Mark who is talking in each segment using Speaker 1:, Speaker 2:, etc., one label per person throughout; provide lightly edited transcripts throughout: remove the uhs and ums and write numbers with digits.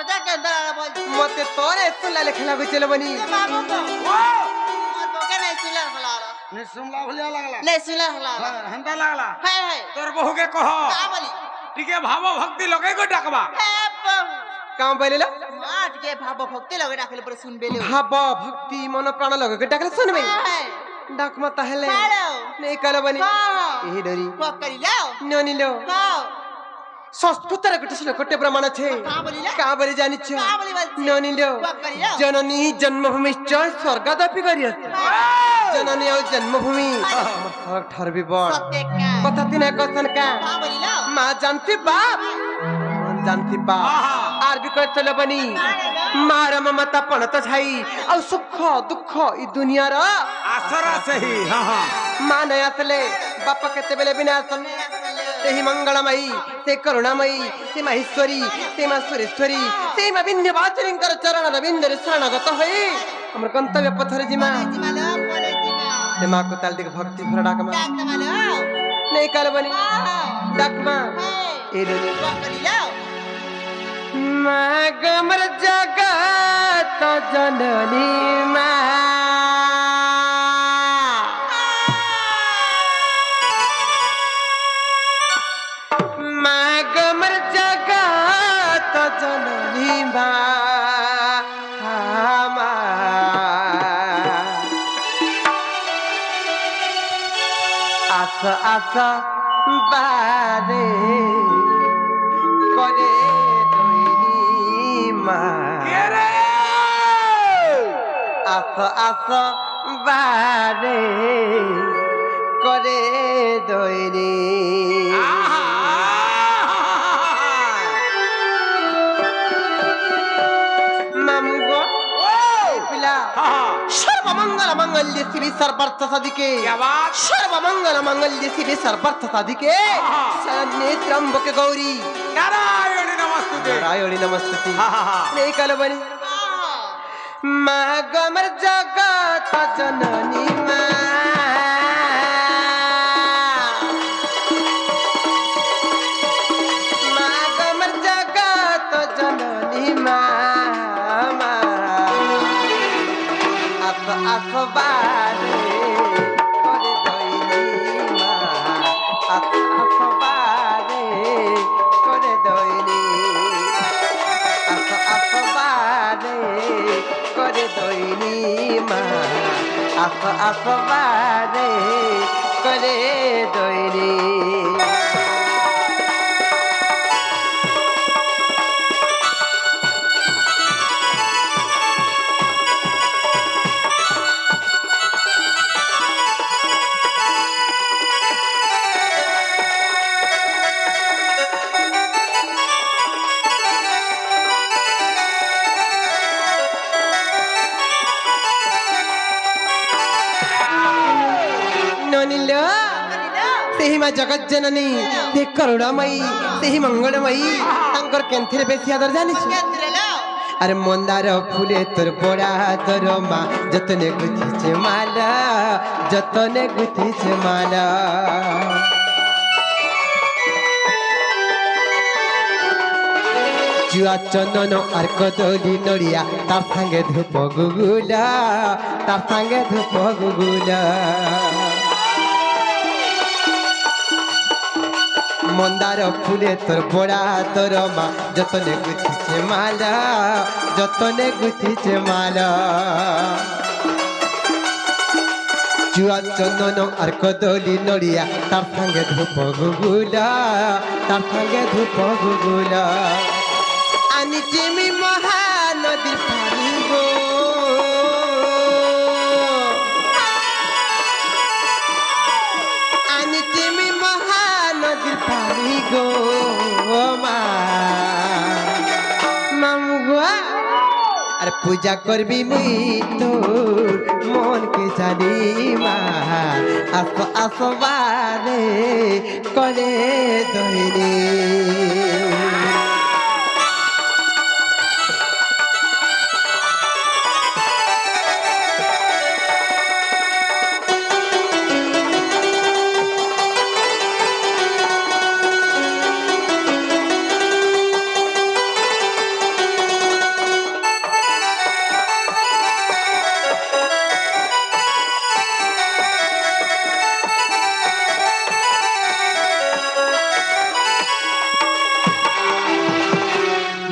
Speaker 1: पता के अंदर आला बोल
Speaker 2: मते तोरे सुनला लेखला को चलो बनी
Speaker 1: बाबू को मोर बोके नहीं सुला हला
Speaker 3: ने सुनला भलिया लागला
Speaker 1: नहीं सुला हला
Speaker 3: हंदा लागला
Speaker 1: है
Speaker 3: तोर बहू के कह
Speaker 1: का बोली
Speaker 3: टिके भाव भक्ति लगे को डकबा
Speaker 1: है बहू
Speaker 2: काम बैलेला
Speaker 1: माट के भाव भक्ति लगे डाकले पर सुन बेले
Speaker 2: भाव भक्ति मन प्राण लगे के डाकले सुन बई डाक मत हेले
Speaker 1: हेलो
Speaker 2: नहीं कलो बनी
Speaker 1: हां
Speaker 2: एही डरी
Speaker 1: को करी लो
Speaker 2: ननी लो
Speaker 1: हां
Speaker 2: संस्कृतर गुटे सुन कोटे प्रमाण छे
Speaker 1: का बोली लो
Speaker 2: का बरे जानि छ
Speaker 1: का बोली बल
Speaker 2: ननी लो
Speaker 1: को करी लो
Speaker 2: जननी जन्मभूमिश्च स्वर्गदपि गरियते जननी और जन्मभूमि स्वर्ग ठरबी बड़
Speaker 1: सत्य का
Speaker 2: कथा तिना कथन का
Speaker 1: का बोली लो
Speaker 2: माँ जानती बाप मन जानती बाप आर भी कर चलो बनी मार ममता पण तो छाई और सुख दुख ई दुनिया रा
Speaker 3: आसरा सही हां हां
Speaker 2: माँ नया तले बाप केते बेले बिना सन तेहि मंगलमयी ते करुणामयी ते महेश्वरी ते माँ सुरेश्वरी ते माँ विंध्यवासिनींकर चरण रविंद्र शरणगत होई हमर गंतव्य पथर जिमा
Speaker 1: जिमालो बोले जिमा
Speaker 2: ते माँ को ताल दिक भक्ति भर डाकमा
Speaker 1: डाक तमालो
Speaker 2: नहीं काल बनी डाकमा ए रे
Speaker 1: को करी लो
Speaker 2: माँ गमर जगत जननी माँ माँ गमर जगत जननी माँ आस आस बारे करे
Speaker 3: के रे
Speaker 2: आस आस बारे करे दइनी मामुगो पिला सर्वमंगल मंगल्य शिवे सर्वार्थ साधिके
Speaker 3: क्या बात
Speaker 2: सर्वमंगल मंगल्य शिवे सर्वार्थ साधिके शरण्ये त्र्यंबके गौरी
Speaker 3: नारायणी नमस्ते
Speaker 2: नारायणी नमस्ते
Speaker 3: हां हां
Speaker 2: नहीं कल बनी माँ गमर जगत जननी माँ माँ गमर जगत जननी माँ आस आस बारे करे दइनी माँ आस आस बारे करे दइनी आस आस बारे करे दइनी माँ आस आस बारे करे दइनी ननिलो तेहि माँ जगत जननी ते करुणामयी तेहि मंगलमयी तांकर केंथिरे बेसी आदर जानिछ अरे मंदार फुले तोर बड़ा तोर माँ जतने गुथिछे माला जतने गुथिछे माला जुआ चंदन और कदली नड़िया तार संगे धूप गुगुला तार संगे धूप गुगुला मंदार फुले तोर बड़ा तोर माँ जतने गुथिछे माला जतने गुथिछे माला जुआ चंदन और कदली नड़िया तार संगे धूप गुगुला तार संगे धूप गुगुला आनिचिमी महानदी पानी गो आनिचिमी महानदी पानी गो मामू गो अरे पूजा करबी मुई तो मन के जानी माँ आस आस बारे करे दइनी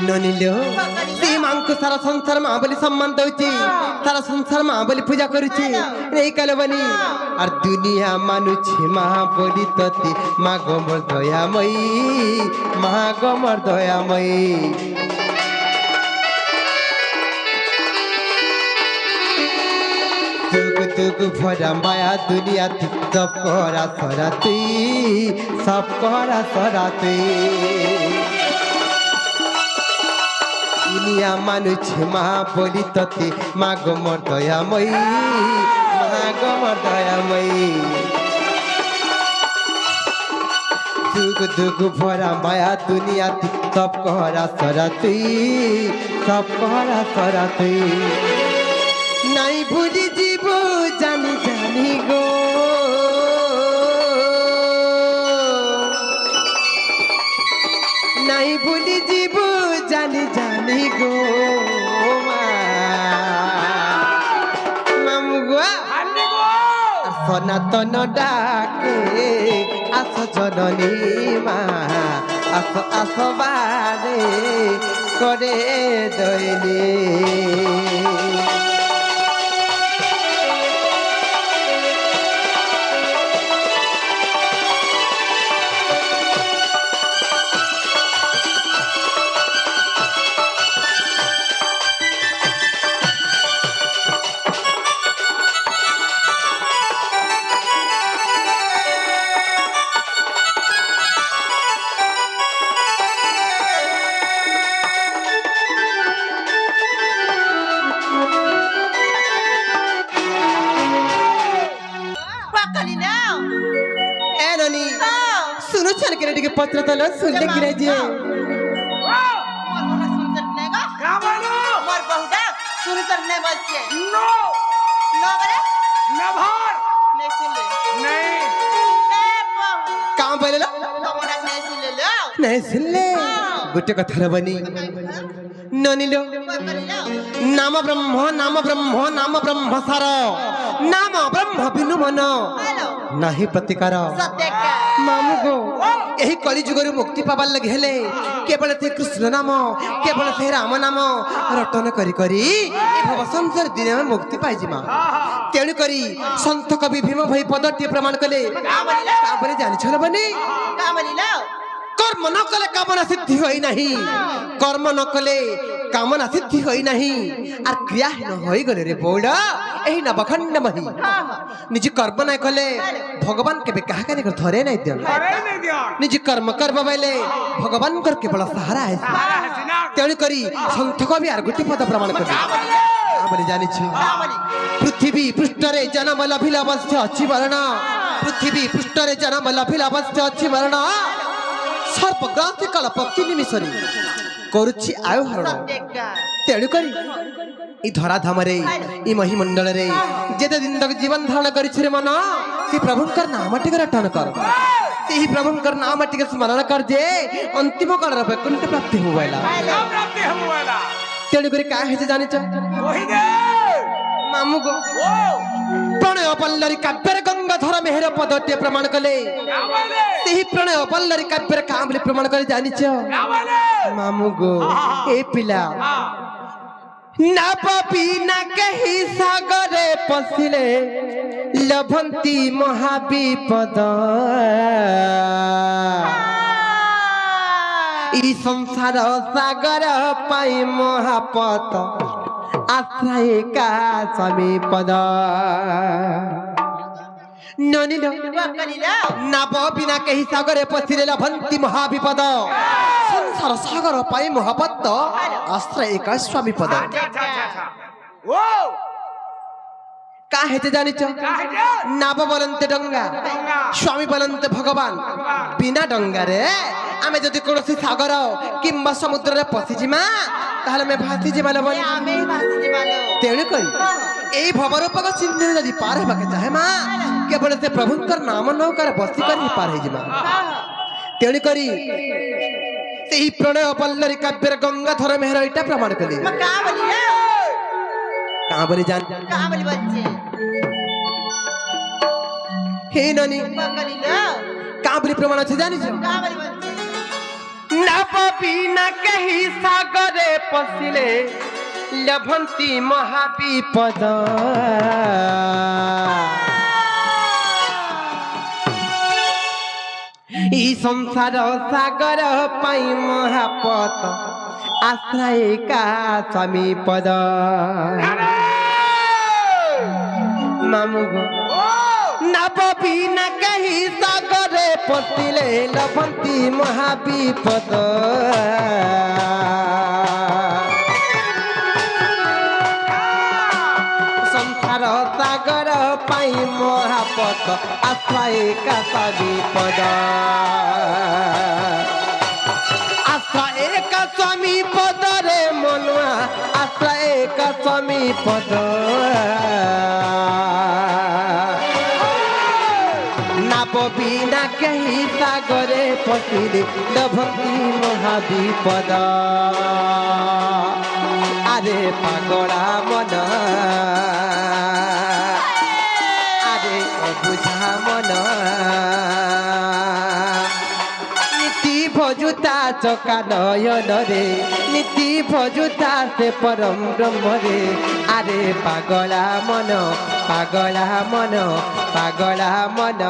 Speaker 2: ননিলো সেই মাংকু সারা সংসার মা বলি সম্মান দଉଛି সারা সংসার মা বলি পূজা করুছি এই কালে বনি আর দুনিয়া মানুছে মা বলি ততে মা গমর দয়াময়ী মা গমর দয়াময়ী তুক ভরা মায়া দুনিয়া সব করা সরা তুই সব করা সরা তুই দুনিয়া মানুছে মা বলি ততে মা গমর দয়াময়ী মা গমর দয়াময়ী দুঃখ দুঃখ ভরা মায়া দুনিয়া সব করা সরা তুই সব করা সরা তুই নাই ভুলি জীব জানি জানি গো নাই ভুলি জীব জানি জানি গো মামু গো
Speaker 3: হান্ডি গো
Speaker 2: সনাতন ডাকে আস জননী মা আস আস বারে করে দৈনী
Speaker 1: Pakali daw.
Speaker 2: ए ननी
Speaker 1: Oh.
Speaker 2: सुनो छन के रेडी के पत्र तल सुन ले गिरे जी
Speaker 1: Mar bola sun करने का.
Speaker 3: কামানো
Speaker 1: Mar बहुदा sun करने बच्चे.
Speaker 3: নো
Speaker 1: No बरे?
Speaker 3: নেভার
Speaker 1: नहीं सुन ले.
Speaker 3: नहीं
Speaker 1: ए बहु.
Speaker 2: काम बोले ला
Speaker 1: तमोरा नहीं सुन ले लो.
Speaker 2: नहीं सुन ले गुटे कथा रे बनी ननी लो
Speaker 1: Pakali daw.
Speaker 2: नाम ब्रह्म नाम ब्रह्म सार नाम ब्रह्म बिनु मन
Speaker 1: Hello.
Speaker 2: नाही प्रतिकार
Speaker 1: सत्य का.
Speaker 2: मामू गो यही कली जुगरु मुक्ति पाबार लगे हेले केवल थे कृष्ण नाम केवल थे राम नाम रटन करी करी ए भव संसार दिन में मुक्ति पाई जिमा तेणु करी संत कवि भीम भई पदटी प्रमाण कले काबरे जानि छल बनी
Speaker 1: Kamali daw.
Speaker 2: कर्म न कले कामना सिद्धि होई नहीं कर्म न कले कामना सिद्धि होई नहीं आर क्रिया न होई गले रे बोड़ा एही न बखंड मही निज कर्म न कले भगवान के कहा करे धरे नहीं दियन
Speaker 3: আরে নেই দিও
Speaker 2: निज कर्म करब बेले भगवान कर केवल सहारा है
Speaker 3: হাসিনা
Speaker 2: तेणु करी संत कवि आर गुटी पद प्रमाण कर आबरे जानि छ पृथ्वी पृष्ठरे जन्म लभिला अवस्था अछि मरण पृथ्वी पृष्ठरे जन्म लभिला अवस्था अछि मरण सर्पग्रांति काल पक्षी निमिषरी करुछि आयु हरण
Speaker 1: सत्य का.
Speaker 2: तेणु करी ई धरा धामरे ई महिमंडल रे जेते दिन तक जीवन धारण करिछि रे मन से प्रभुंकर नाम टिक रटन कर सेही प्रभुंकर नाम टिक स्मरण कर जे अंतिम काल रे वैकुंठ प्राप्ति होवेला
Speaker 3: প্রাপ্তি হবলা
Speaker 2: तेणु करी का हेजे जानि छ
Speaker 3: কহি দে
Speaker 2: मामू गो
Speaker 3: ও
Speaker 2: प्रणय पल्लरी काव्यर गंगाधर मेहर पदटे प्रमाण कले
Speaker 3: কামালে
Speaker 2: सेही प्रणय पल्लरी काव्यर कामले प्रमाण करे जानि छ
Speaker 3: কামালে
Speaker 2: मामू गो ए पिला ना पापी ना कही सागरे पसिले लभंती महाविपद ई संसार सागर पाई महापत आश्रय का समीपद ननिलो
Speaker 1: Pakali daw.
Speaker 2: नाब बिना कही सागरे पसिले लभंती महाविपद संसार सागर पाई महापत आश्रय का स्वामी पद
Speaker 3: আচ্ছা আচ্ছা আচ্ছা ও
Speaker 2: का हेते जानि छ
Speaker 3: কাহে
Speaker 2: नाब बोलन्ते डंगा
Speaker 3: डंगा।
Speaker 2: स्वामी बोलन्ते भगवान बिना डंगा रे आमे जदि कोनोसी सागर किंबा समुद्र रे पसि जिमा ताहले मे भासी जिबाले बोल
Speaker 1: आमे भासी जीवालो.
Speaker 2: तेणु करी एई भवरूपक सिंधु जदि पार हेबाके चाहे मा केवल से प्रभुंकर नाम नौकर बसी कर ही पार हे जिमा तेणु करी सेही प्रणय पल्लरी काव्यर गंगाधर मेहर इटा प्रमाण कली
Speaker 1: Kamali daw.
Speaker 2: कहां बोली जान
Speaker 1: Kamali बच्चे.
Speaker 2: हे ननी
Speaker 1: Pakali daw.
Speaker 2: कहां बोली प्रमाण छ जानि छ
Speaker 1: Kamali बच्चे.
Speaker 2: ना पापी ना कही सागर ପଶିଲେ ଲଭନ୍ତି ମହାବିପଦ ଇ ସଂସାର ସାଗର ପାଇଁ ମହାପତ ଆଶ୍ରୟ କା ସ୍ୱାମୀ ପଦ ମାମୁ ଗো ନବ ବିନା କେହି ସାଗରେ ପଶିଲେ ଲଭନ୍ତି ମହାବିପଦ ସଂସାର ସାଗର ପାଇଁ ମହାପତ ଆଶ୍ରୟ କା ସ୍ୱାମୀ ପଦ ଆଶ୍ରୟ କା ସ୍ୱାମୀ ପଦରେ ମନୁଆ ଆଶ୍ରୟ କା ସ୍ୱାମୀ ପଦ নাব বিনা কেহি সাগরে পশিলে লভন্তি মহাবিপদ আরে পাগলা মন আরে অবুঝা মন নীতি ভজুতা চকা নয়নরে নীতি ভজুতা সে পরম ব্রহ্মরে আরে পাগলা মন পাগলা মন পাগলা মন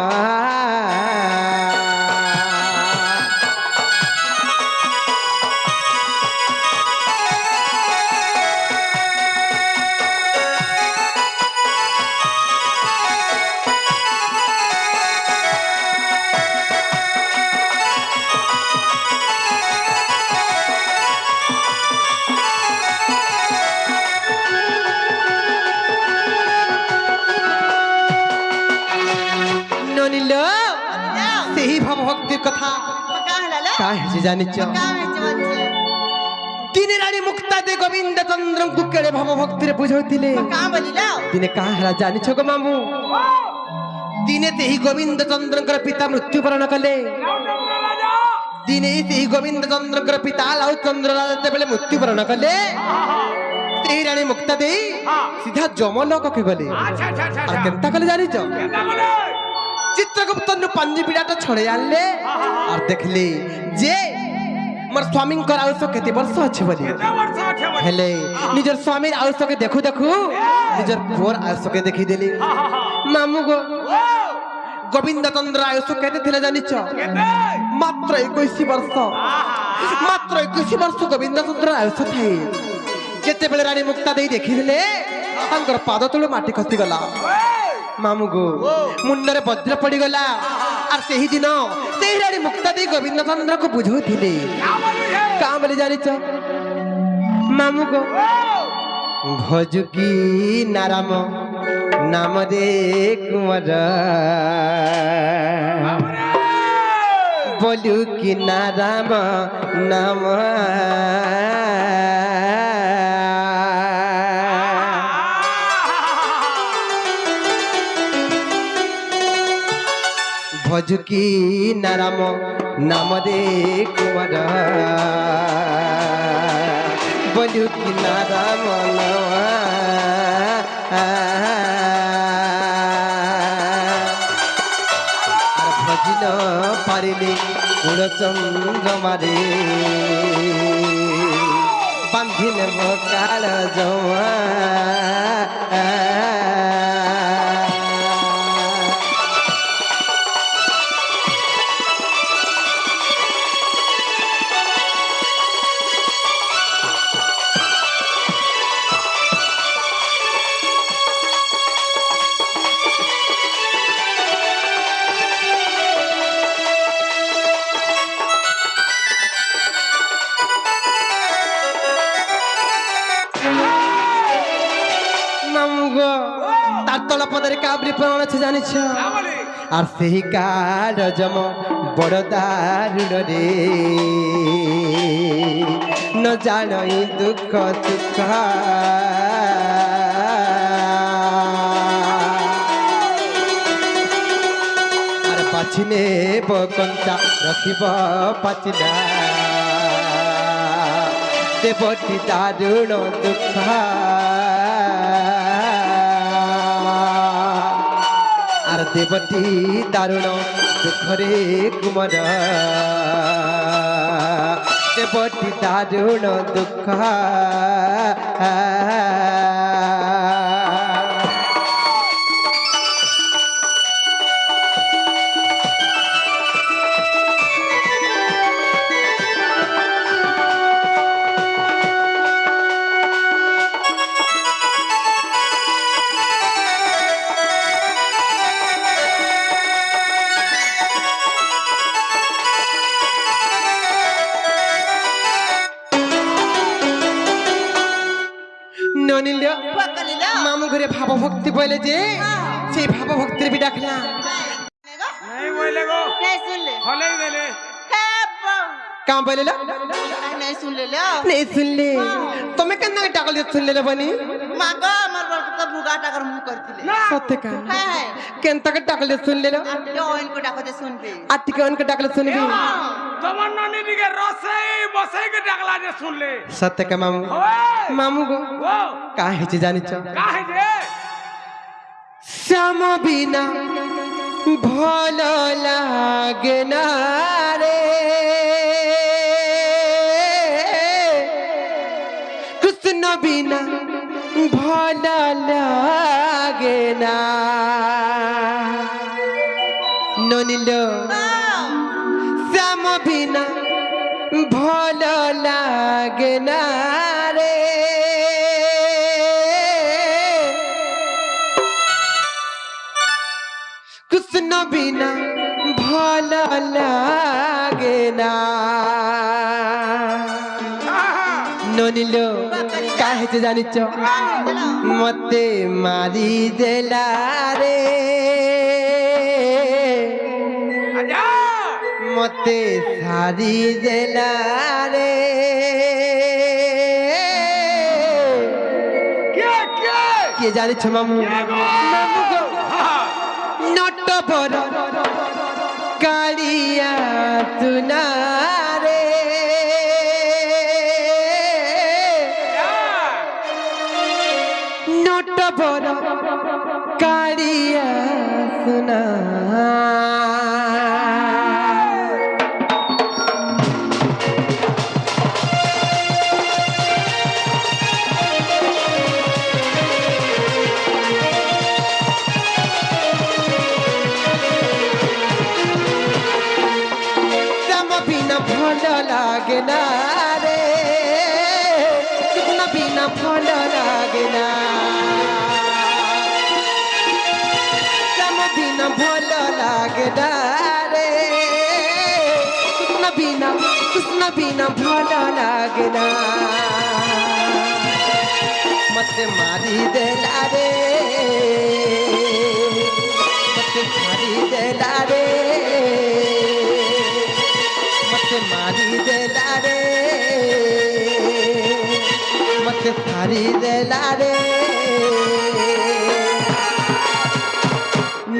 Speaker 2: ସେହି ଭାବ ଭକ୍ତିର କଥା କାହିଁ ଜାଣିଛ ଦିନେ ରାଣୀ ମୁକ୍ତା ଦେ ଗୋବିନ୍ଦ ଚନ୍ଦ୍ରଙ୍କୁ କେଡ଼େ ଭାବ ଭକ୍ତିରେ ବୁଝାଉଥିଲେ ଦିନେ କାହା ହେଲା ଜାଣିଛ ଗୋ ମାମୁ ଦିନେ ସେହି ଗୋବିନ୍ଦ ଚନ୍ଦ୍ରଙ୍କର ପିତା ମୃତ୍ୟୁବରଣ କଲେ ଦିନେ ସେହି ଗୋବିନ୍ଦ ଚନ୍ଦ୍ରଙ୍କର ପିତା ଲାଉ ଚନ୍ଦ୍ର ରାଜା ଯେତେବେଳେ ମୃତ୍ୟୁବରଣ କଲେ ସେହି ରାଣୀ ମୁକ୍ତା ଦେଇ ସିଧା ଯମଲୋକକୁ ଗଲେ আর কেনতা কলে জানিছ চিত্রগুপ্ত পাঞ্জি পিড়াটা ছড়ে আনলে আর দেখলে যে মোর স্বামীঙ্কর আয়ুষ কেতে বর্ষ আছে বলি হেলে নিজের স্বামীর আয়ুষকে দেখু দেখু নিজের পুয়ার আয়ুষকে দেখি দেলি মামু গো গোবিন্দ চন্দ্র আয়ুষ কেতে ছিলে জানিছ মাত্র 21 বর্ষ মাত্র 21 বর্ষ গোবিন্দ চন্দ্র আয়ুষ থাই যেতেবেলে রানী মুক্তা দেই দেখিলে তাঙ্কর পাদ তলে মাটি খসি গলা মামু গো মুন্ডরে বজ্র পড়ি গলা আর সেই দিন সেই রানী মুক্তা দেই গোবিন্দ চন্দ্রকে বুঝাউଥିଲେ কা বলি জানিছ মামু গো ভজুকি নারাম নাম দে কুমার বলু কি নারাম নাম ভজুকি নারাম নাম দে কুমার বলু কি নারাম আর ভজিন পারিলে গুণ চন্দ্রমারে বান্ধিলে কাল জমা কাবরি প্রাণ আছে জানিছ আর সেই কাল জম বড় দারুণ রে ন জানই দুঃখ সুখ আর পাছিনে বকন্তা রখিব পাচিলা দেবটি দারুণ দুঃখ আর দেবটি দারুণ দুঃখরে কুমার অতে বটি দারুণ দুঃখ ননিল
Speaker 1: পকলিল
Speaker 2: মামু ঘরে ভাবভক্তি বলে যে সেই ভাবভক্তির বি ডাকলা
Speaker 3: नहीं बोले गो
Speaker 1: नहीं सुन ले
Speaker 3: फले ही देले
Speaker 1: हे बम
Speaker 2: কাম বলে
Speaker 1: नहीं सुन ले लो
Speaker 2: नहीं सुनले তুমি কেন ডাকল শুনলে বনি
Speaker 1: मागो আমার বড় তো বুগা টাকার মুখ করতিলে
Speaker 2: সত্য কা
Speaker 1: হ্যাঁ
Speaker 2: কেন তাকে ডাকলে শুনলে
Speaker 1: আপনি ওইন কো ডাকতে শুনবে
Speaker 2: আটিকে অনকে ডাকলে শুনবি
Speaker 3: তোমার ননি দিকে রসই বসই के ডাকলা যে শুনলে
Speaker 2: সত্য কা মামু
Speaker 3: ওই
Speaker 2: মামু গো
Speaker 3: ও
Speaker 2: কাহে যে জানিছ
Speaker 3: কাহে যে
Speaker 2: শ্যাম বিনা ভাল লাগে না রে কৃষ্ণ বিনা ভাল লাগে না ননিল শ্যাম বিনা ভাল লাগে না রে কৃষ্ণ বিনা ভাল লাগে না ননিল কাহে যে জানিছ মতে মারি দেলা রে
Speaker 3: আজা
Speaker 2: মতে সারি দেলা রে
Speaker 3: কে কে
Speaker 2: কে জানিছ মামু মামু গো নট বড় কালিয়া তুনারে নট বড় কালিয়া তুনা ভাল লাগে না রে কৃষ্ণ বিনা ভাল লাগে না শ্যাম বিনা ভাল লাগে না রে কৃষ্ণ বিনা ভাল লাগে না মতে মারি দেলা রে মতে মারি দেলা রে মতে মারি দেলা রে মতে মারি দেলা রে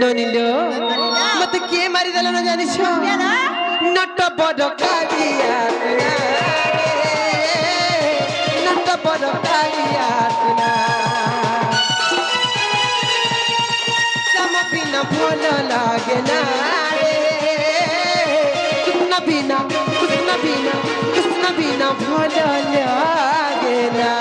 Speaker 2: ননিল মতে কে মারি দেলা না জানিস নট বড় কালিয়া তুনা নট বড় কালিয়া তুনা শ্যাম বিনা ভাল লাগে না রে কৃষ্ণ বিনা ভাল লাগে না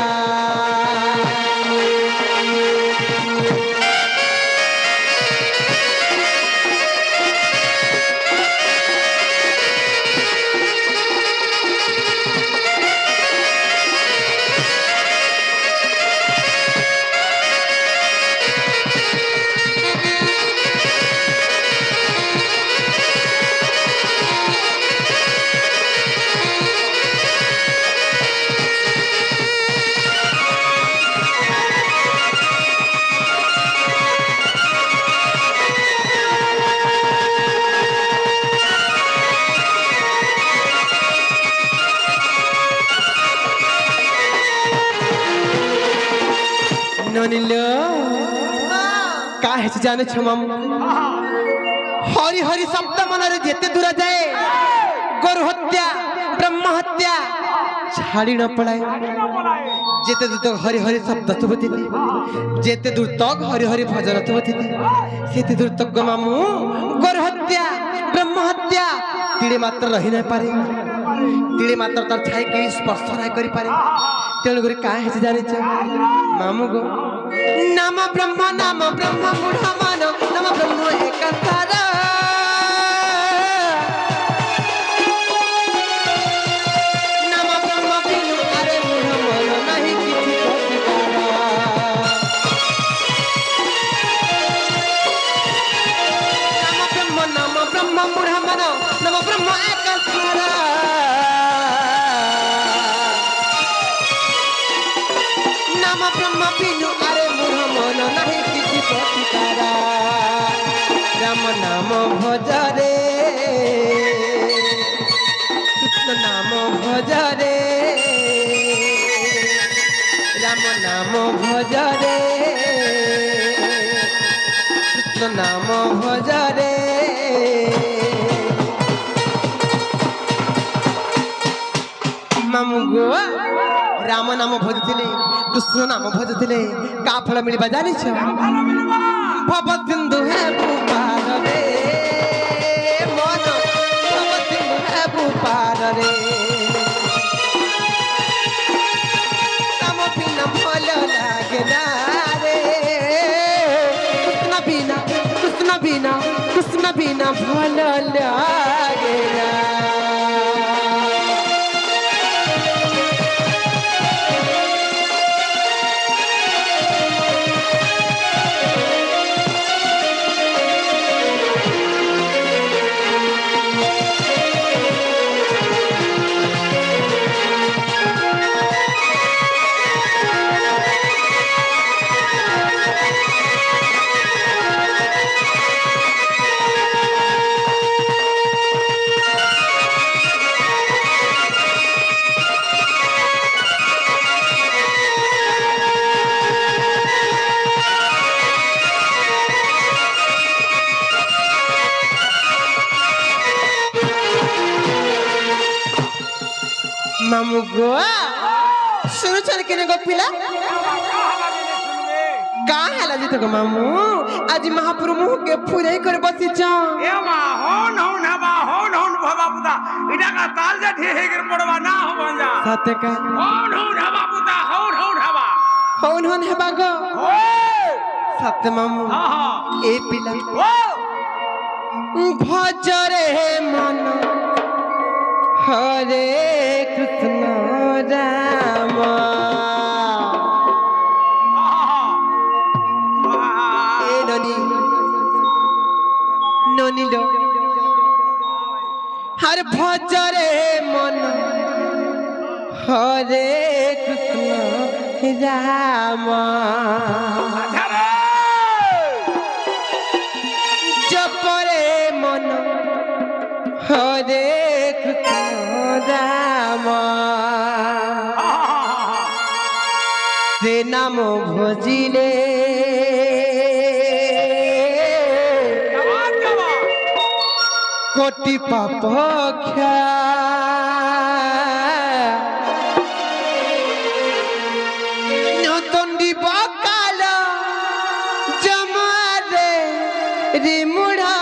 Speaker 2: ননিল কাहे जाने छ मामू हरि हरि शब्द मनरे जेते दूर जाए गोरु हत्या ब्रह्म हत्या छाड़ी न पड़ाए जेते दूर तक हरि हरि शब्द थुबती जेते दूर तक हरि हरि भजन थुबती सेते दूर तक मामू गोरु हत्या ब्रह्म हत्या तीड़े मात्र रही न पारे ତିଳେ ମାତ୍ର ତାର ଛାଇ କେହି ସ୍ପର୍ଶ ନାଇଁ କରିପାରେ ତେଣୁକରି କାଁ ହେଇଛି ଜାଣିଛ ମାମୁ ଗো ନାମ ବ୍ରହ୍ମ ବୁଢ଼ ମାନ ନାମ ବ୍ରହ୍ମ ଏକାକାର ନାମ ବ୍ରହ୍ମ ବିନୁ ଆରେ ବୁଢ଼ ମନ ନାହିଁ କିଛି ପ୍ରତିକାର ନାମ ବ୍ରହ୍ମ ବୁଢ଼ ମାନ ନାମ ବ୍ରହ୍ମ ଏକାକାର नाम ब्रह्म बिनु अरे मूढ़ मन नहीं किसी प्रतिकार राम नाम भज रे कृष्ण नाम भज रे राम नाम भज रे कृष्ण नाम भज रे मामू गो राम नाम भजुले कृष्ण नाम भजुले का फल मिलबा जानिछ भव सिंधु है भूपार रे मन भव सिंधु है भूपार रे राम बिना भल लागे ना रे कृष्ण बिना भल लागे ना मामू गो सुनु चल के गो पिला का हला जी तो मामू आज महाप्रभु के फुरे कर बसी छ
Speaker 3: ए मा होन बाबा पुता इडा का ताल जा ठे हेगर पड़वा ना हो बंजा
Speaker 2: सत्य का
Speaker 3: होन बाबा पुता होन
Speaker 2: हेबा गो
Speaker 3: हो
Speaker 2: सत्य मामू
Speaker 3: हां
Speaker 2: ए पिला
Speaker 3: ओ
Speaker 2: भजरे मन हरे कृष्ण राम ए ननी लो हर भजरे मन हरे कृष्ण राम जपरे मन हरे कृष्ण राम से नाम भजिले कोटि पाप ख्या नतंडी बकाल जमारे रे मुढ़ा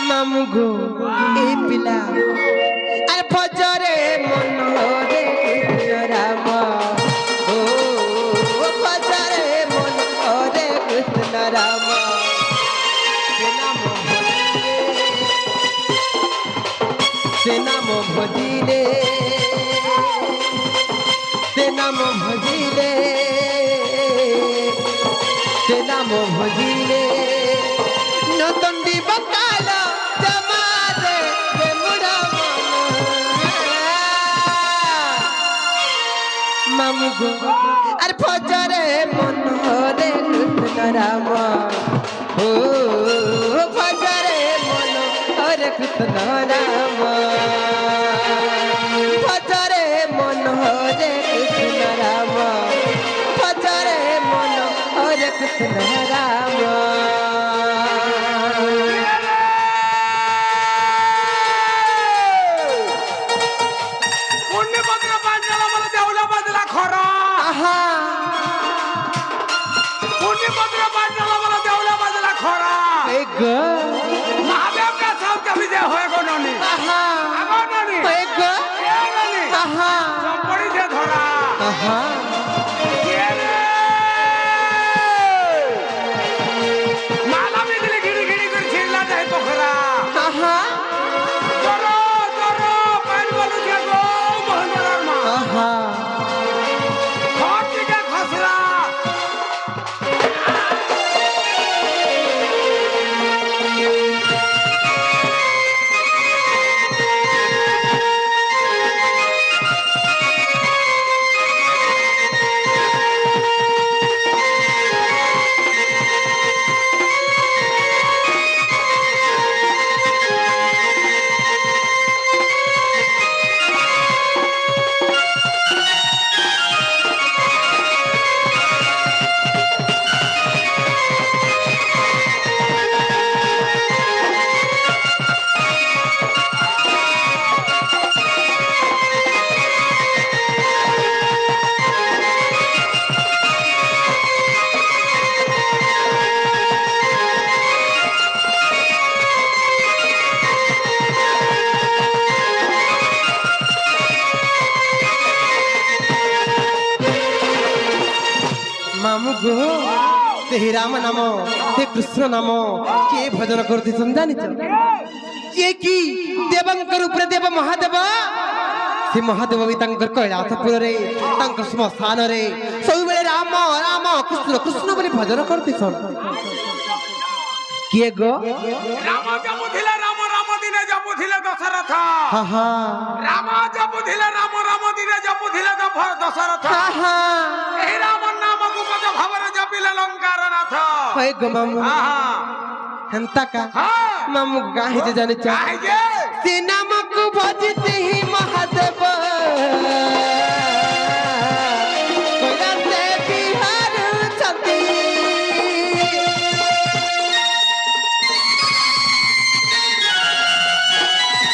Speaker 2: मामू गो ए पिला अरे भजरे मन रे कृष्ण राम ओ भजरे मन रे कृष्ण राम से नाम भजिले से नाम भजिले से नाम भजिले नतंडी बकाल मामू गो अरे भजरे मन रे कृष्ण राम ओ भजरे मन रे कृष्ण राम भजरे मन रे कृष्ण राम भजरे मन रे कृष्ण राम
Speaker 3: खरा
Speaker 2: गो से राम नाम से कृष्ण नाम किए भजन करते जानिच ये कि देवंकर ऊपर देव महादेव से महादेव भी तंकर कैलासपुर रे तंकर श्मशान रे सब बेले राम राम कृष्ण कृष्ण बोली भजन करते किए गो
Speaker 3: राम जबुथिले राम राम दिने जबुथिले दशरथ
Speaker 2: हा हा
Speaker 3: राम जबुथिले राम राम दिने जबुथिले दशरथ
Speaker 2: हा हा
Speaker 3: एही राम नाम को पद भावरे जपिले लंकार नाथ
Speaker 2: होय गो मामू
Speaker 3: हा
Speaker 2: हंता का
Speaker 3: हां
Speaker 2: मामू गाहि जे जाने चा
Speaker 3: काहे जे
Speaker 2: से नाम को भजते ही महादेव कैलास बिहार छति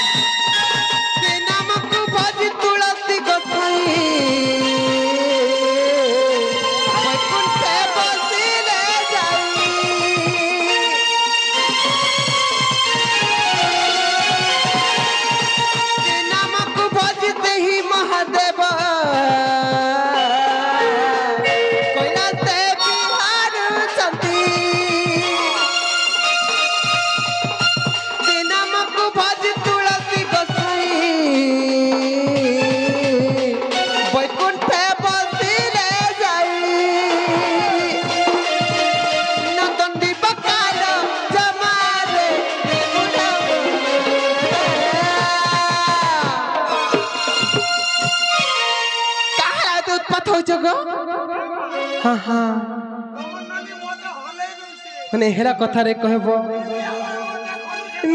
Speaker 2: से नाम को भज तुलसी गोसाई वैकुंठे बसिले जाई नामक भजते ही महादेव कैलास बिहार छति नामक भज तुलसी गोसाई वैकुंठे बसिले जाई नंदी बकाल जमारे काला तो उत्पत्त हो जगो हाँ हाँ
Speaker 3: नदी मोते हले गइसे
Speaker 2: मने हेरा कथा रे कहबो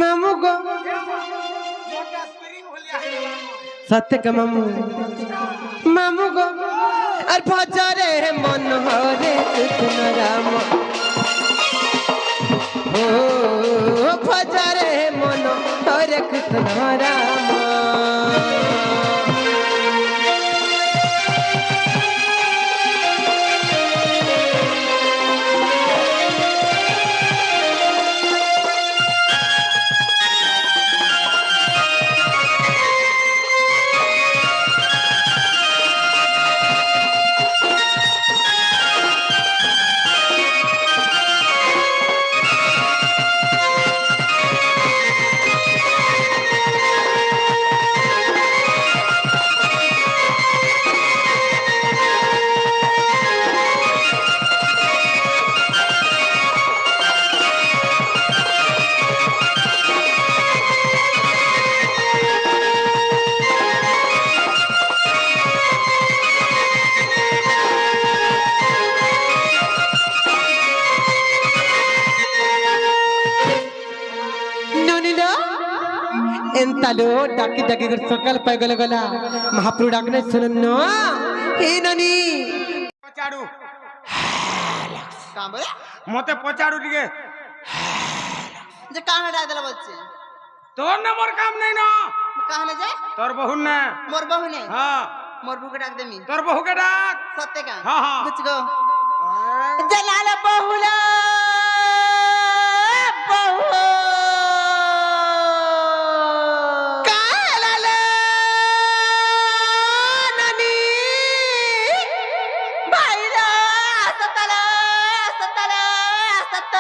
Speaker 2: मामू गो
Speaker 3: मोटा स्प्रिंग होलिया
Speaker 2: सत्य का मामू मामू गो और भजरे मन हरे कृष्ण राम ओ भजरे मन हरे कृष्ण राम एंतालो डाकी डाकी कर सकल पैगल गला महाप्रभु डाकने सुनन हे ननी
Speaker 3: पचाडू
Speaker 1: का बोले
Speaker 3: मोते पचाडू टिके
Speaker 1: जे कहां डाल देला बच्चे
Speaker 3: तोर न मोर काम नहीं ना
Speaker 1: कहां ले जाए
Speaker 3: तोर बहु ने
Speaker 1: मोर बहू ने
Speaker 3: हां
Speaker 1: मोर बहू के डाक देमी
Speaker 3: तोर बहु के डाक
Speaker 1: सत्य का
Speaker 3: हाँ, हाँ।
Speaker 1: कुछ गो जलाल बहुला बहु कालाल ननी भाईला सतला सतला सत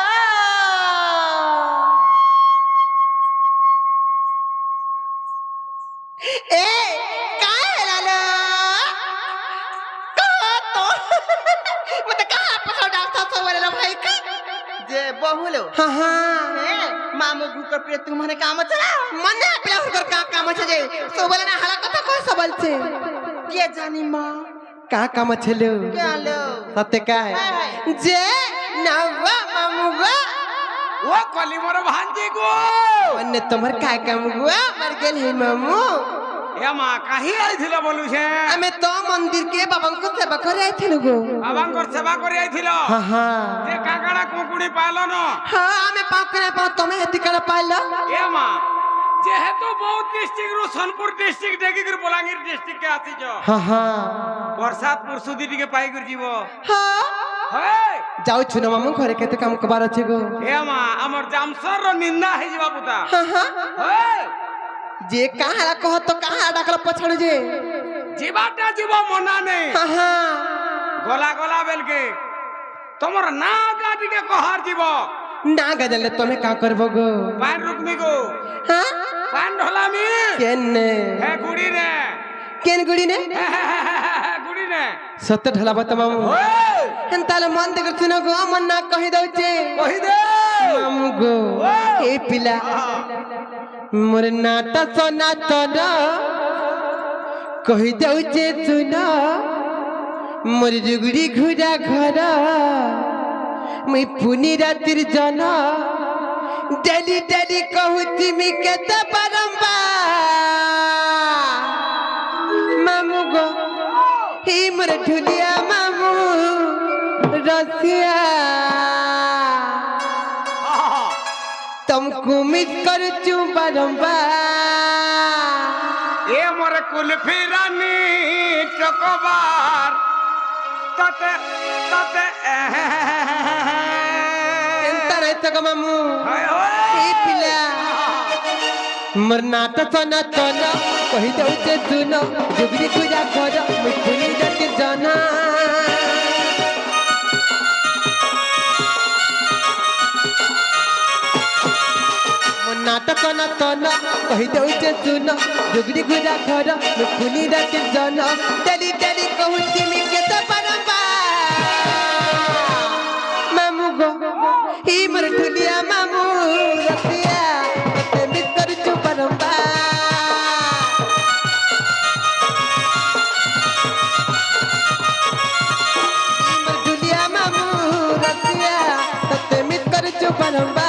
Speaker 1: ए कालाल तो मत कहां पकड़ डालता तो वाला भाई का जे बहुलो
Speaker 2: हाँ हाँ
Speaker 1: मामू गुकर पे तुम्हारे काम चला
Speaker 2: मने आपल्या हुकर का काम छे जे सोबल ना हाला कथा को सबल छे
Speaker 1: के जानी मां
Speaker 2: का काम छेलो
Speaker 1: के लो
Speaker 2: सत्य का
Speaker 1: हाय।
Speaker 2: जे नवा मामुगा
Speaker 3: वो कली मोर भांजी को
Speaker 2: अन्य तुम्हार का काम हुआ मर गेल है मामू
Speaker 3: ए मां काहे आइथिला बोलू छे
Speaker 2: हमें तो मंदिर के बाबा को सेवा करे आइथिलु गो
Speaker 3: बाबांकर सेवा करि आइथिलो
Speaker 2: हाँ हाँ
Speaker 3: जे काकाडा कुकुडी पालो न
Speaker 2: हाँ हमें पाकरे पा तुम्हें हेती कर पाइला
Speaker 3: ए मां जेहेतु बहुत डिस्ट्रिक्ट रु सोनपुर डिस्ट्रिक्ट देखि कर बलांगीर डिस्ट्रिक्ट के आसी जो
Speaker 2: हाँ हाँ
Speaker 3: प्रसाद पुरसुदी टिके पाई कर जीवो
Speaker 2: हाँ
Speaker 3: हे
Speaker 2: जाऊ छुना मामू घरे केते काम कबार अछि गो
Speaker 3: ए मां हमर जामसर रो निंदा है जीवा पुता
Speaker 2: हाँ हाँ
Speaker 3: हे
Speaker 2: जे कहाँ कह तो कहाँ डाकल पछड़ जे
Speaker 3: जीवाटा जीवो मना नहीं
Speaker 2: हाँ हाँ
Speaker 3: गोला गोला बेल के তোমার না গাটিকে কহার জীব
Speaker 2: না গাজালে তুমি কা করব গো
Speaker 3: পান রুকমি গো
Speaker 2: হ্যাঁ
Speaker 3: পান ঢলামি
Speaker 2: কেনে
Speaker 3: হে গুড়ি নে
Speaker 2: কেন গুড়ি নে
Speaker 3: গুড়ি নে
Speaker 2: সত্য ঢলাব তো মামু হেন তাহলে মন দেখে শুনো গো মন না কহি দউছে
Speaker 3: কহি দে
Speaker 2: মামু গো এই পিলা মোর নাটা সোনা তোর কহি দউছে শুনো মোর জুগড়ি ঘুরা ঘর মুই পুনি রাতির জন ডেলি ডেলি কহুছি মি কেতে বারম্বার মামু গো হি মোর ঢুলিয়া মামু रसिया तुमको मिस कर चू बारंबार
Speaker 3: ए मोर कुल्फी रानी चकोबार तते तते
Speaker 2: चिंता नहीं सको मामू
Speaker 3: हाय होय
Speaker 2: ई पिला मरना तो सोना सोना कही दो जे सुनो जुगरी गुजा करो मुझे जाके जाना नाटक न तन कही दउचे सुन जुगरी गुजा घर मुखुनी रात जन डेली डेली कहूची मी केते बारंबार मामू गो ही मोर ढुलिया मामू रसिया ते मिस करछु बारंबार ही मोर ढुलिया मामू रसिया ते मिस करछु बारंबार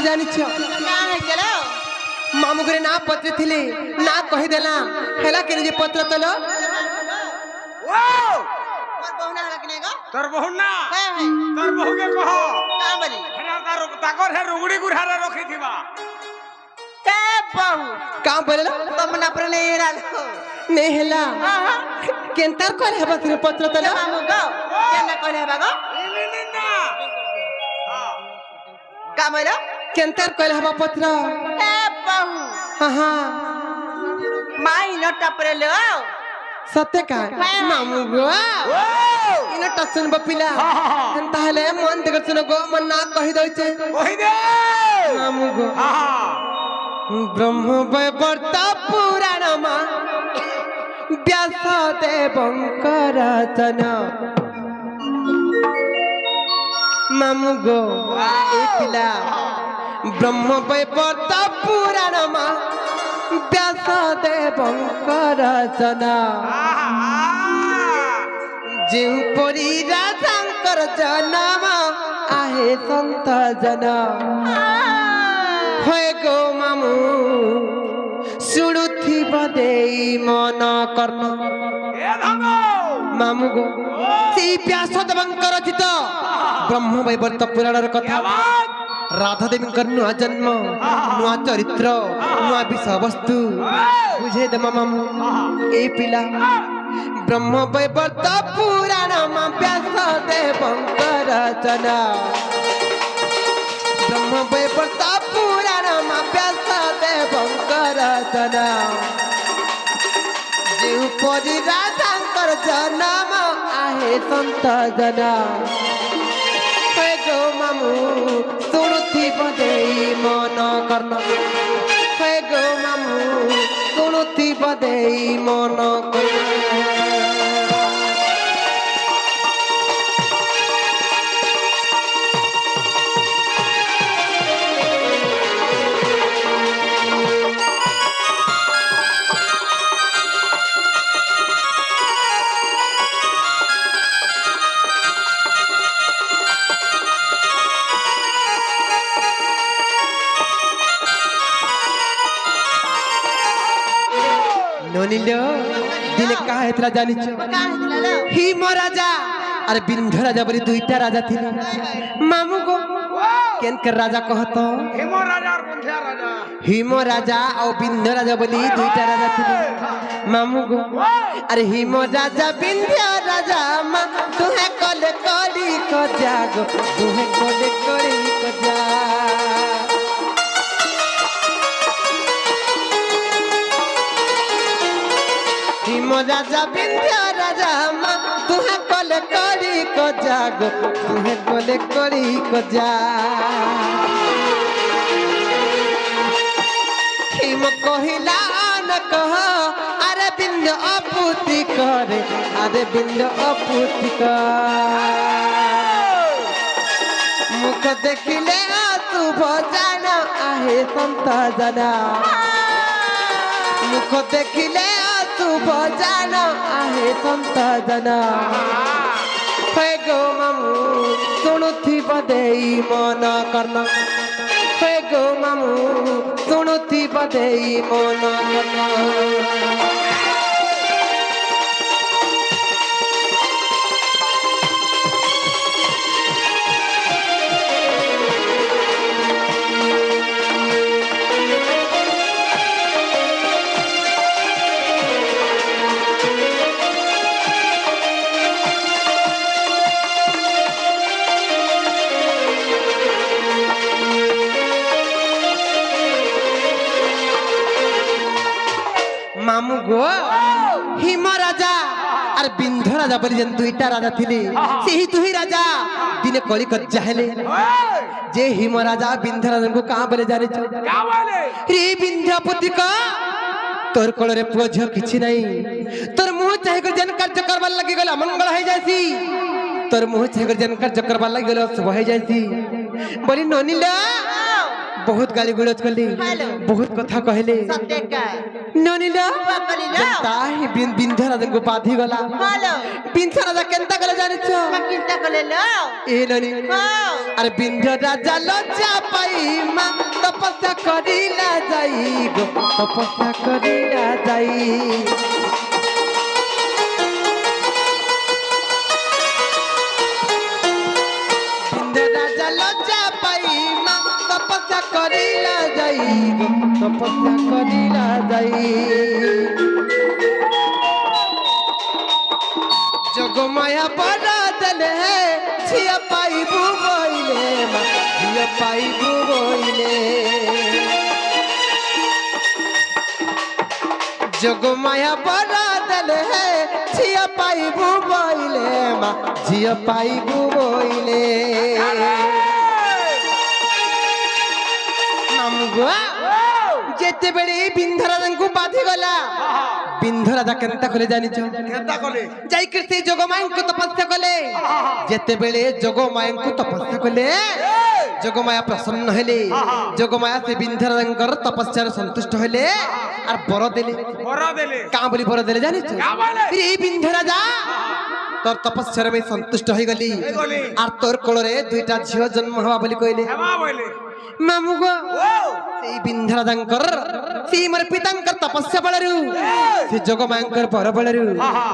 Speaker 2: জানিছ মামু ঘরে না পত্র থিলে না কহি দেলা হেলা কেন যে পত্র তলো
Speaker 3: ও তোর বহু না তোর বহুকে কহ হেনা তার তাকর হে রুগুড়ি গুড়ারে রখি থিবা
Speaker 1: ए बहु
Speaker 2: का बोलला
Speaker 1: तुम न अपने राल
Speaker 2: ने हेला केंतर कर हेबा तिरे पत्र तलो
Speaker 1: मामू गो केन कहले हेबा गो
Speaker 3: इनी ना हां
Speaker 1: का बोलो
Speaker 2: केंतर कर हेबा पत्र
Speaker 1: ए बहु
Speaker 2: हां हां
Speaker 1: माई न टपरे लो
Speaker 2: सत्य का मामू गो
Speaker 3: ओ
Speaker 2: इन टसन बपिला एंता हेले मन देख सुनो गो मन ना कहि दउचे
Speaker 3: कहि दे
Speaker 2: मामू गो
Speaker 3: हां
Speaker 2: ब्रह्म वैवर्त पुराण मा व्यास देवंकर रचना मामू गो एकला ब्रह्म वैवर्त पुराण मा व्यास देवंकर रचना जिउ परी राजांकर जन्म आहे संत जना होय गो मामू सुड़ुथी बदेई मन कर्ण
Speaker 3: ए धंगो
Speaker 2: मामू गो सी व्यास देवंकर रचित ब्रह्म वैवर्त पुराण कथा राधा देवी नुआ जन्म नुआ चरित्र नुआ विषय वस्तु बुझे दे मामू ए पिला ब्रह्म वैवर्त पुराण मा व्यास देवंकर रचना ब्रह्म वैवर्त पुराण मा व्यास देवंकर रचना जिउ परी राधांकर जन्म आहे संत जना हे गो मामू सुणुथी बदेई मन कर्ण हे गो मामू सुणुथी बदेई मन कर्ण ननिल दिने का हेतला जानिछ हिम राजा अरे बिंध राजा बोली दुईटा राजा थिले मामू गो केनकर राजा कहत
Speaker 3: हिम राजा और बुंधिया राजा
Speaker 2: हिम राजा और बिंध राजा बोली दुईटा राजा थिले मामू गो अरे हिम राजा बिंध्या राजा मा तुहे कोले कोड़ी को जागो तुहे कोले कोड़ी को जा हिम राजा बिंध्या राजा मा तुहे कोले कोड़ी को जागो तुहे कोले कोड़ी को जा हिम कहिला न कह अरे बिंद अपूति करे अरे बिंद अपूति कर मुख देखिले तू भजन आहे संत जना मुख देखिले तू भजन आहे संत जना हे गो मामू सुनुथि बदेई मन करना हे गो मामू सुनुथि बदेई मन करना मामू गो हिम राजा और बिंध राजा बोली जन दुईटा राजा थिले सेही दुही राजा दिने कली कज्जा हेले जे हिम राजा बिंध राजा को कहां बोले जाने छ
Speaker 3: क्या बोले
Speaker 2: रे बिंध्यापति का तोर कोल रे पुओ झ किछि नाही तोर मुह चाहे को जन कार्य करबा लगी गेला मंगल है जासी तोर मुह चाहे को जन कार्य करबा लगी गेला शुभ है जासी बोली ननिला बहुत गाली गुलज करली बहुत कथा कहले
Speaker 1: सत्य का
Speaker 2: ननिला ताही बिंध राजा को बाधी गला बिंध राजा केनता गला जाने छ
Speaker 1: किंता कले लो
Speaker 2: ए ननी अरे बिंध राजा लज्जा पाई मा तपस्या करिला जाई गो तपस्या करिला जाई बिंध राजा लज्जा पाई मा तपस्या करिला जाई गो तपस्या करिला जाई जगमाया बड़ा दल है छिया पाई बुबोइले मा छिया पाई बुबोइले जगमाया बड़ा दल है छिया पाई बुबोइले मा छिया पाई बुबोइले नामगो जेते बेले बिंध राजा को बाधी गला बिंध राजा केनता कले जानि छ
Speaker 3: केनता कोले
Speaker 2: जाई के से जोगमायन को तपस्या कले जेते बेले जोगमायन को तपस्या कले जोगमाया प्रसन्न हेले जोगमाया से बिंध राजा तपस्या संतुष्ट हेले और बर देले का बोली बर देले जानि छ
Speaker 3: क्या बोले
Speaker 2: रे बिंध राजा तोर तपस्या में संतुष्ट होई गली और तोर कोल रे दुईटा झियो जन्म हवा बोली कहले
Speaker 3: हेमा बोले
Speaker 2: मामू गो से बिंध राजांकर से मोर पितांकर तपस्या बळरू से जोगमांकर पर बळरू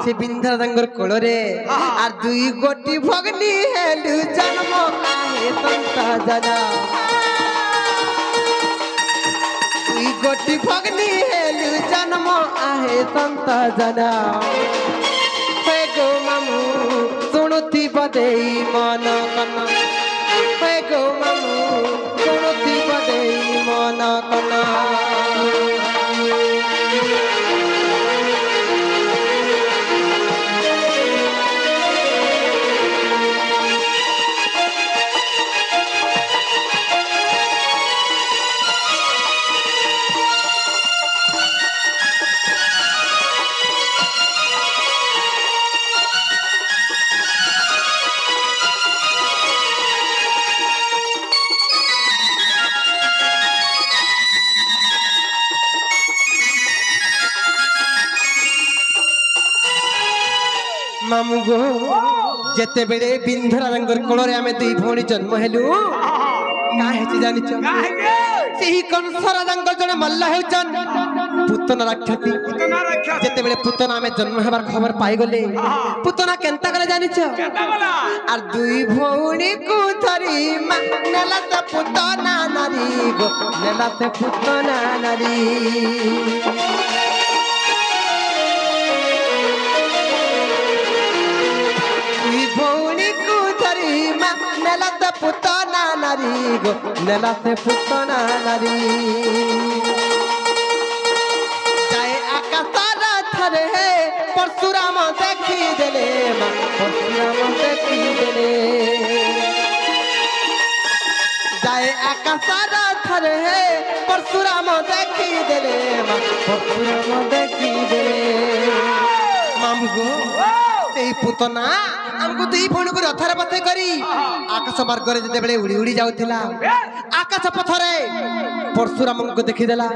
Speaker 2: से बिंध राजांकर कोल रे और दुई गोटी भगनी हेलु जन्म आहे संत जना दुई गोटी भगनी हेलु जन्म आहे संत जना हे गो मामू सुनुथि बदेई मन कना हे गो मामू सुनुथि बदेई मन कना मामू गो जेते बेले बिंध राजांकर कोल रे आमे दुई भौणी जन्म हेलु का हेछि जानि छ
Speaker 3: काहे
Speaker 2: सेही कंस राजांकर जने मल्ला हेउचन पुतना राक्षसी
Speaker 3: पुतना रक्षा
Speaker 2: जेते बेले पुतना में जन्म हेबार खबर पाई गले पुतना केनता गले जानिछ
Speaker 3: केता गला
Speaker 2: आर दुई भौणी को धरी मा नेला त पुतना नारी गो नेला त पुतना नारी दुई भौणी को धरी मा नेला त पुतना नारी गो नेला त पुतना नारी जाए आकाशर थरे परशुराम देखी देले मा परशुराम देखी देले जाए आकाशर थरे परशुराम देखी देले मा परशुराम देखी देले मामगो तेई पुतना हमको दुई भौणी को रथरे बसे करी आकाश मार्ग रे जते बेले उड़ी उड़ी जाउथिला आकाश पथरे परशुराम को देखी देला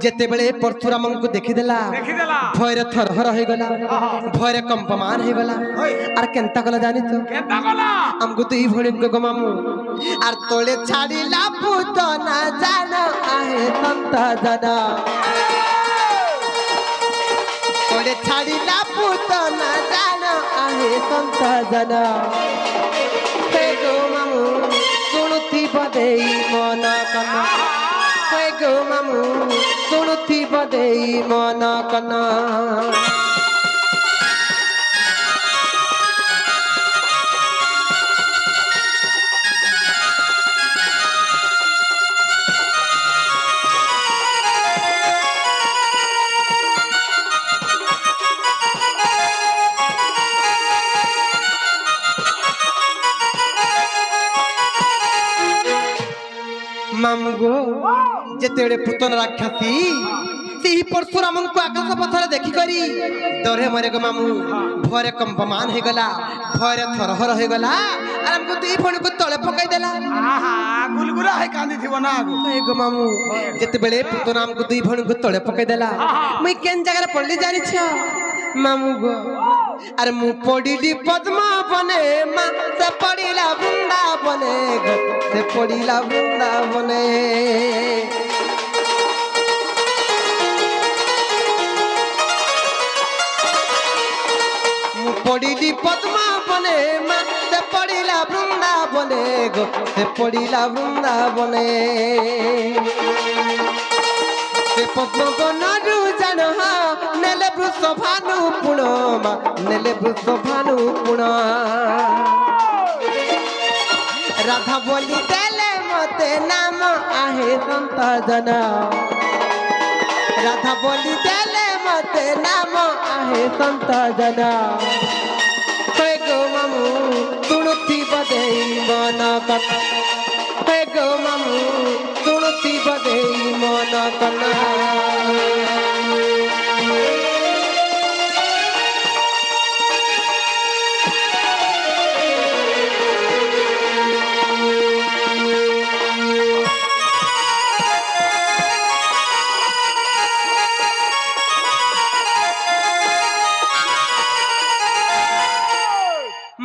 Speaker 2: जेते बेले परशुराम को देखी देला
Speaker 3: देखिदेला
Speaker 2: भयर थरहर हो गला भयर कंपमान हो गला आर केनता गला जानि तो
Speaker 3: केता गला
Speaker 2: हमको तो ई भणी को गमामु आर तोले छाड़ीला पुतना जान आहे संत जाना तोले छाड़ीला पुतना जान आहे संत जाना हे गो मामु सुनुथि बदेई मन कना हे गो मामु सुनुथि बदेई मन कना मामगो जेतेबेले पुतना राक्षसी सेही परशुराम को आकाश पथर देखी करी डरे मरे गो मामू भरे कंपमान हो गला भरे थरहर हो गला आर हमको दुई भणी को तळे पकाई देला
Speaker 3: आहा गुलगुला है कांदी थिबो ना आगु
Speaker 2: ए गो मामू जेतेबेले पुतना हमको दुई भणी को तळे पकाई देला मुई केन जगह पडली जानि छ मामू गो अरे मु पडिली पद्मा बने मा से पडिला वृंदा बने गो से पडिला वृंदा बने मु पडिली पद्मा बने मा से पडिला वृंदा बने गो से पडिला वृंदा बने से पद्म बनरु जान नेले वृष भानु पुण नेले वृष भानु पुण राधा बोली देले मते नाम आहे संत जना राधा बोली देले मते नाम आहे संत जना हे गो मामू तुणुथि बदेई मन कना हे गो मामू तुणुथि बदेई मन कना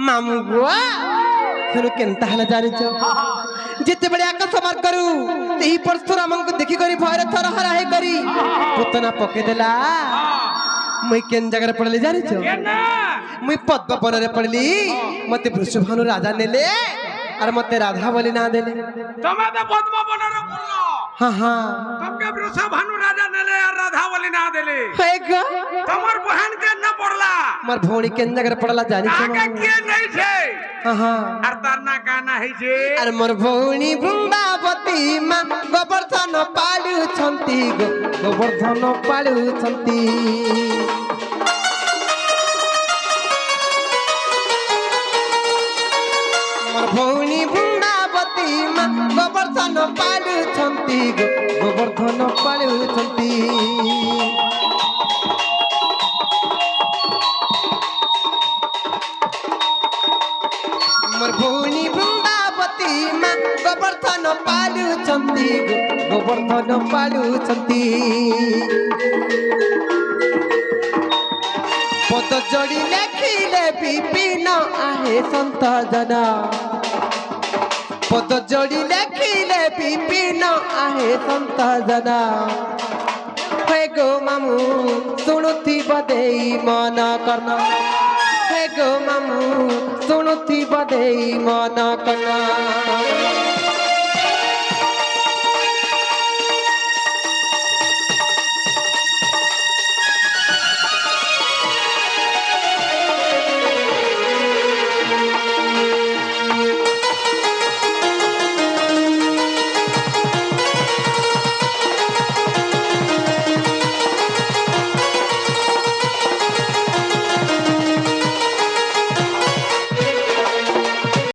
Speaker 2: मामू बुआ सुनो केनता हला जानि छ जेते बड़े आकाश मार करू तेही परशुराम को देखी करी भयर थरहर हे करी पुतना पके देला मुई केन जगह पड़ली जानि छ
Speaker 3: केना
Speaker 2: मुई पद्म वन रे पड़ली मते वृषभानु राजा नेले अरे मते राधा बोली ना देले
Speaker 3: तमे तो पद्मा बनरे पड़लो
Speaker 2: हां हां
Speaker 3: तमके वृषभानु राजा नेले और राधा बोली ना देले
Speaker 2: हे ग
Speaker 3: तमर बहन के न पड़ला
Speaker 2: मार भौणी केन जगह पड़ला जानि छ
Speaker 3: आगे के नहीं छे
Speaker 2: हां हां
Speaker 3: और तारना काना है छे
Speaker 2: अरे मोर भौणी वृंदावती मा गोवर्धन पालु छंती गो गोवर्धन पालु छंती मोर भौणी वृंदावती मा गोवर्धन पालु छंती गो गोवर्धन पालु छंती मोर भौणी वृंदावती मा गोवर्धन पालु छंती गोवर्धन पालु छंती पद जोड़ी लेखिले विपिन आहे संत जना पद जोड़ी लेखिले विपिन आहे संत जना हे गो मामू सुनुथी बदेई मन करना हे गो मामू सुनुथी बदेई मन करना